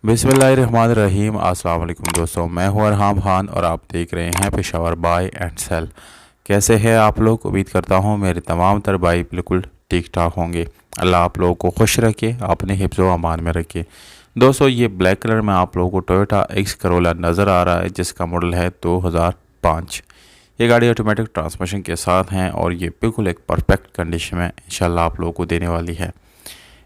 बिस्मिल्लाहिर्रहमानिर्रहीम। अस्सलाम वालेकुम दोस्तों, मैं हूँ अरहाम खान और आप देख रहे हैं पेशावर बाय एंड सेल। कैसे हैं आप लोग? उम्मीद करता हूँ मेरे तमाम तर भाई बिल्कुल ठीक ठाक होंगे। अल्लाह आप लोगों को खुश रखे, अपने हिफ्ज़ व अमान में रखे। दोस्तों, ये ब्लैक कलर में आप लोगों को टोयोटा एक्स करोला नज़र आ रहा है, जिसका मॉडल है 2005। ये गाड़ी ऑटोमेटिक ट्रांसमिशन के साथ हैं और ये बिल्कुल एक परफेक्ट कंडीशन में इंशाल्लाह आप लोगों को देने वाली है।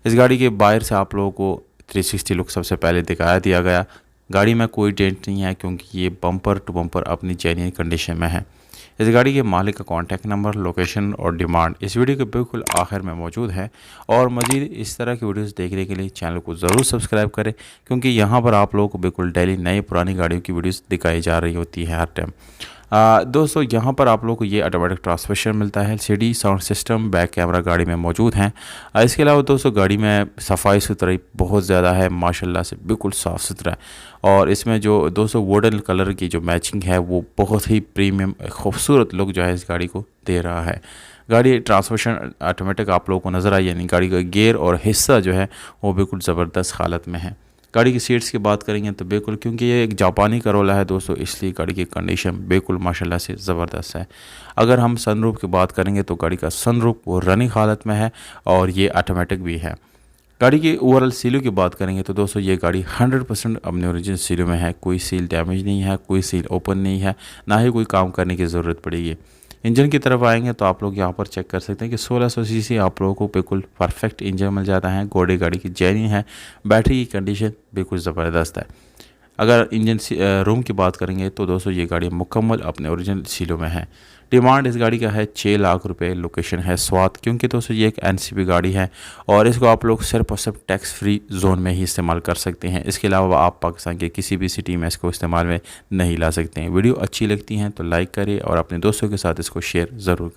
इस गाड़ी के बाहर से आप लोगों को 360 लुक सबसे पहले दिखाया दिया गया। गाड़ी में कोई डेंट नहीं है क्योंकि ये बम्पर टू बम्पर अपनी जेन्युइन कंडीशन में है। इस गाड़ी के मालिक का कॉन्टैक्ट नंबर, लोकेशन और डिमांड इस वीडियो के बिल्कुल आखिर में मौजूद है। और मज़ीद इस तरह की वीडियोस देखने के लिए चैनल को ज़रूर सब्सक्राइब करें, क्योंकि यहाँ पर आप लोगों को बिल्कुल डेली नई पुरानी गाड़ियों की वीडियोस दिखाई जा रही होती है हर टाइम। दोस्तों, यहाँ पर आप लोगों को ये ऑटोमेटिक ट्रांसमिशन मिलता है, CD sound system, back camera गाड़ी में मौजूद हैं। इसके अलावा दोस्तों गाड़ी में सफाई सुथराई बहुत ज़्यादा है, माशाल्लाह से बिल्कुल साफ़ सुथरा है। और इसमें जो दोस्तों वुडन कलर की जो मैचिंग है वो बहुत ही प्रीमियम खूबसूरत लुक जो है इस गाड़ी को दे रहा है। गाड़ी ट्रांसमिशन ऑटोमेटिक आप लोगों को नज़र आई, यानी गाड़ी का गियर और हिस्सा जो है वो बिल्कुल ज़बरदस्त हालत में है। गाड़ी की सीट्स की बात करेंगे तो बिल्कुल, क्योंकि ये एक जापानी करोला है दोस्तों, इसलिए गाड़ी की कंडीशन बिल्कुल माशाल्लाह से ज़बरदस्त है। अगर हम सनरूफ की बात करेंगे तो गाड़ी का सनरूफ वो रनिंग हालत में है और ये ऑटोमेटिक भी है। गाड़ी की ओवरऑल सीलों की बात करेंगे तो दोस्तों ये गाड़ी 100% अपने ओरिजिनल सीलों में है। कोई सील डैमेज नहीं है, कोई सील ओपन नहीं है, ना ही कोई काम करने की ज़रूरत पड़ेगी। इंजन की तरफ आएंगे तो आप लोग यहाँ पर चेक कर सकते हैं कि 1600 सीसी आप लोगों को बिल्कुल परफेक्ट इंजन मिल जाता है। घोड़े गाड़ी की जेन्युइन है। बैटरी की कंडीशन बिल्कुल ज़बरदस्त है। अगर इंजन रूम की बात करेंगे तो दोस्तों ये गाड़ी मुकम्मल अपने ओरिजिनल सीलों में है। डिमांड इस गाड़ी का है 6 लाख रुपए। लोकेशन है स्वात, क्योंकि दोस्तों ये एक एनसीबी गाड़ी है और इसको आप लोग सिर्फ और सिर्फ टैक्स फ्री जोन में ही इस्तेमाल कर सकते हैं। इसके अलावा आप पाकिस्तान के किसी भी सिटी में इसको इस्तेमाल में नहीं ला सकते हैं। वीडियो अच्छी लगती हैं तो लाइक करें और अपने दोस्तों के साथ इसको शेयर ज़रूर करें।